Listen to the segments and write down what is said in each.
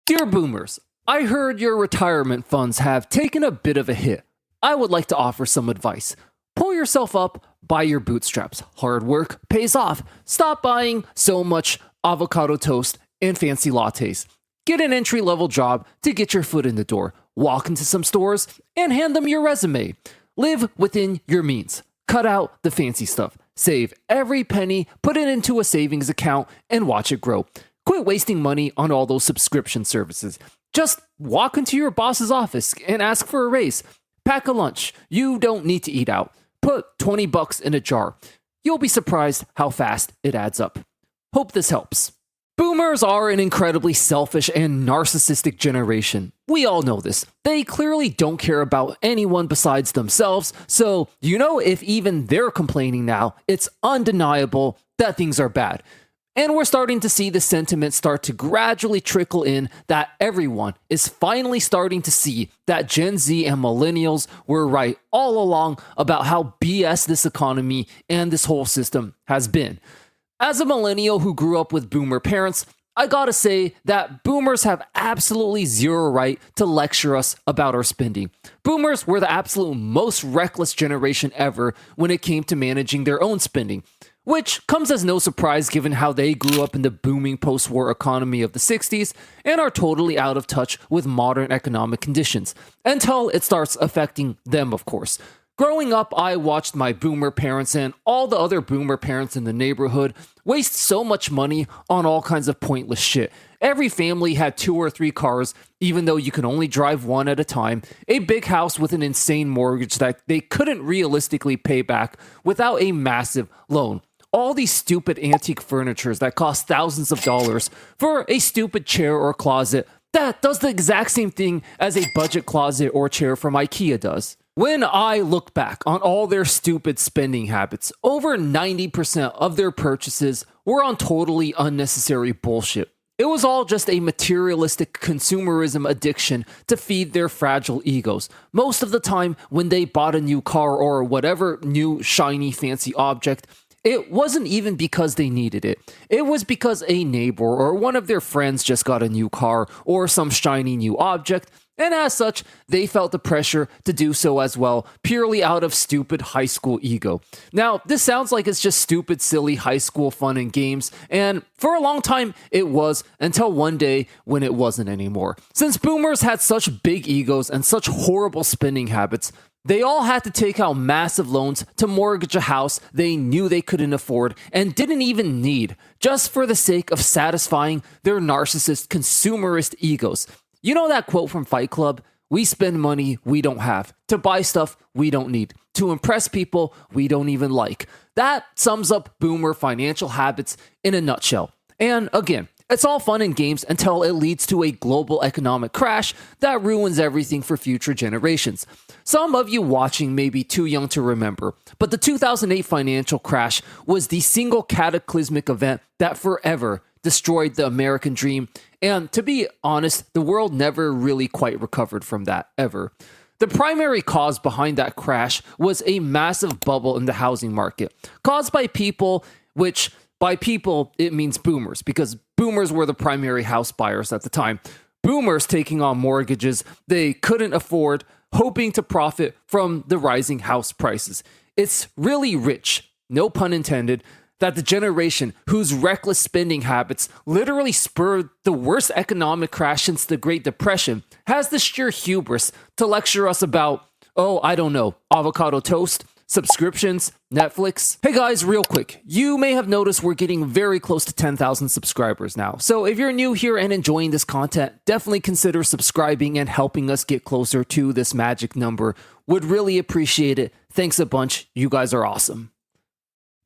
Dear Boomers, I heard your retirement funds have taken a bit of a hit. I would like to offer some advice. Pull yourself up by your bootstraps. Hard work pays off. Stop buying so much avocado toast and fancy lattes. Get an entry-level job to get your foot in the door. Walk into some stores and hand them your resume. Live within your means. Cut out the fancy stuff. Save every penny, put it into a savings account, and watch it grow. Quit wasting money on all those subscription services. Just walk into your boss's office and ask for a raise. Pack a lunch. You don't need to eat out. Put $20 in a jar. You'll be surprised how fast it adds up. Hope this helps. Boomers are an incredibly selfish and narcissistic generation. We all know this. They clearly don't care about anyone besides themselves, so if even they're complaining now, it's undeniable that things are bad. And we're starting to see the sentiment start to gradually trickle in that everyone is finally starting to see that Gen Z and Millennials were right all along about how BS this economy and this whole system has been. As a millennial who grew up with boomer parents, I gotta say that boomers have absolutely zero right to lecture us about our spending. Boomers were the absolute most reckless generation ever when it came to managing their own spending, which comes as no surprise given how they grew up in the booming post-war economy of the 60s and are totally out of touch with modern economic conditions, until it starts affecting them, of course. Growing up, I watched my boomer parents and all the other boomer parents in the neighborhood waste so much money on all kinds of pointless shit. Every family had 2 or 3 cars, even though you could only drive one at a time, a big house with an insane mortgage that they couldn't realistically pay back without a massive loan. All these stupid antique furnitures that cost thousands of dollars for a stupid chair or closet that does the exact same thing as a budget closet or chair from IKEA does. When I look back on all their stupid spending habits, over 90% of their purchases were on totally unnecessary bullshit. It was all just a materialistic consumerism addiction to feed their fragile egos. Most of the time, when they bought a new car or whatever new shiny fancy object, it wasn't even because they needed it. It was because a neighbor or one of their friends just got a new car or some shiny new object, and as such, they felt the pressure to do so as well, purely out of stupid high school ego. Now, this sounds like it's just stupid, silly high school fun and games, and for a long time, it was, until one day when it wasn't anymore. Since boomers had such big egos and such horrible spending habits, they all had to take out massive loans to mortgage a house they knew they couldn't afford and didn't even need, just for the sake of satisfying their narcissist, consumerist egos. You know that quote from Fight Club? We spend money we don't have to buy stuff we don't need, to impress people we don't even like. That sums up boomer financial habits in a nutshell. And again, it's all fun and games until it leads to a global economic crash that ruins everything for future generations. Some of you watching may be too young to remember, but the 2008 financial crash was the single cataclysmic event that forever destroyed the American dream. And to be honest, the world never really quite recovered from that, ever. The primary cause behind that crash was a massive bubble in the housing market, caused by people, which by people, it means boomers, because boomers were the primary house buyers at the time. Boomers taking on mortgages they couldn't afford, hoping to profit from the rising house prices. It's really rich, no pun intended, that the generation whose reckless spending habits literally spurred the worst economic crash since the Great Depression has the sheer hubris to lecture us about, avocado toast, subscriptions, Netflix. Hey guys, real quick, you may have noticed we're getting very close to 10,000 subscribers now. So if you're new here and enjoying this content, definitely consider subscribing and helping us get closer to this magic number. Would really appreciate it. Thanks a bunch. You guys are awesome.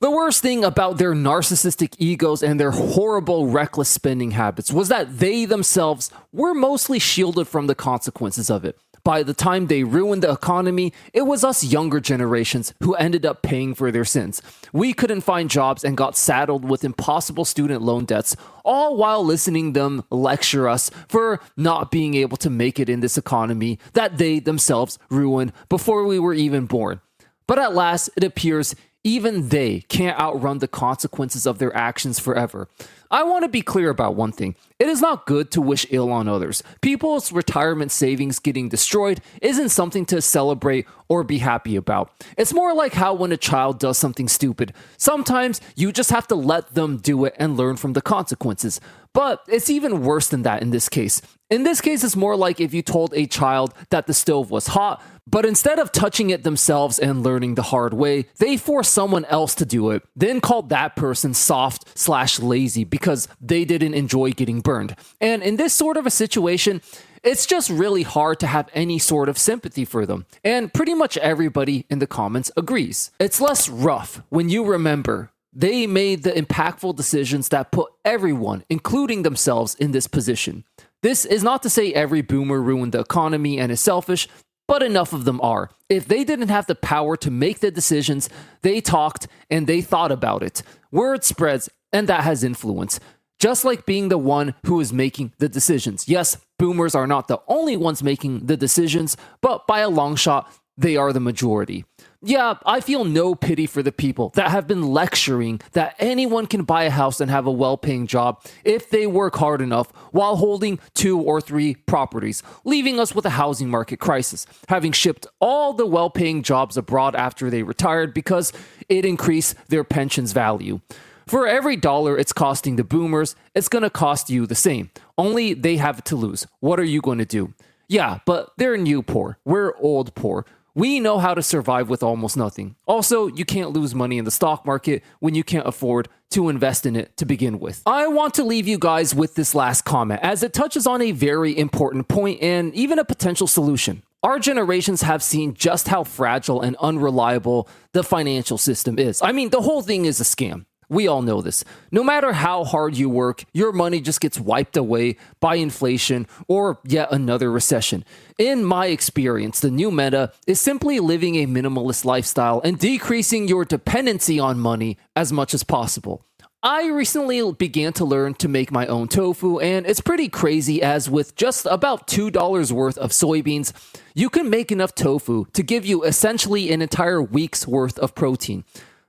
The worst thing about their narcissistic egos and their horrible, reckless spending habits was that they themselves were mostly shielded from the consequences of it. By the time they ruined the economy, it was us younger generations who ended up paying for their sins. We couldn't find jobs and got saddled with impossible student loan debts, all while listening them lecture us for not being able to make it in this economy that they themselves ruined before we were even born. But at last, it appears even they can't outrun the consequences of their actions forever. I want to be clear about one thing. It is not good to wish ill on others. People's retirement savings getting destroyed isn't something to celebrate or be happy about. It's more like how when a child does something stupid, sometimes you just have to let them do it and learn from the consequences. But it's even worse than that in this case. In this case, it's more like if you told a child that the stove was hot, but instead of touching it themselves and learning the hard way, they forced someone else to do it, then called that person soft/lazy because they didn't enjoy getting burned. And in this sort of a situation, it's just really hard to have any sort of sympathy for them. And pretty much everybody in the comments agrees. It's less rough when you remember they made the impactful decisions that put everyone, including themselves, in this position. This is not to say every boomer ruined the economy and is selfish, but enough of them are. If they didn't have the power to make the decisions, they talked and they thought about it. Word spreads, and that has influence. Just like being the one who is making the decisions. Yes, boomers are not the only ones making the decisions, but by a long shot, they are the majority. Yeah, I feel no pity for the people that have been lecturing that anyone can buy a house and have a well-paying job if they work hard enough while holding 2 or 3 properties, leaving us with a housing market crisis, having shipped all the well-paying jobs abroad after they retired because it increased their pension's value. For every dollar it's costing the boomers, it's going to cost you the same. Only they have to lose. What are you going to do? Yeah, but they're new poor. We're old poor. We know how to survive with almost nothing. Also, you can't lose money in the stock market when you can't afford to invest in it to begin with. I want to leave you guys with this last comment as it touches on a very important point and even a potential solution. Our generations have seen just how fragile and unreliable the financial system is. I mean, the whole thing is a scam. We all know this. No matter how hard you work, your money just gets wiped away by inflation or yet another recession. In my experience, the new meta is simply living a minimalist lifestyle and decreasing your dependency on money as much as possible. I recently began to learn to make my own tofu, and it's pretty crazy as with just about $2 worth of soybeans, you can make enough tofu to give you essentially an entire week's worth of protein.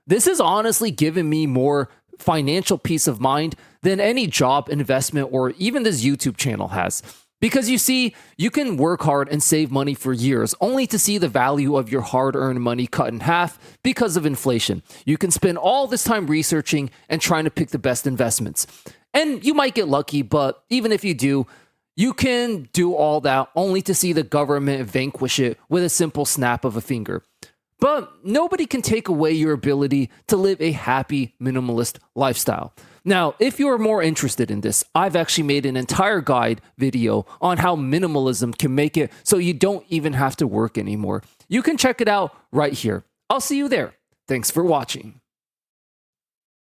This has honestly given me more financial peace of mind than any job, investment, or even this YouTube channel has. Because you see, you can work hard and save money for years, only to see the value of your hard-earned money cut in half because of inflation. You can spend all this time researching and trying to pick the best investments. And you might get lucky, but even if you do, you can do all that only to see the government vanquish it with a simple snap of a finger. But nobody can take away your ability to live a happy, minimalist lifestyle. Now, if you're more interested in this, I've actually made an entire guide video on how minimalism can make it so you don't even have to work anymore. You can check it out right here. I'll see you there. Thanks for watching.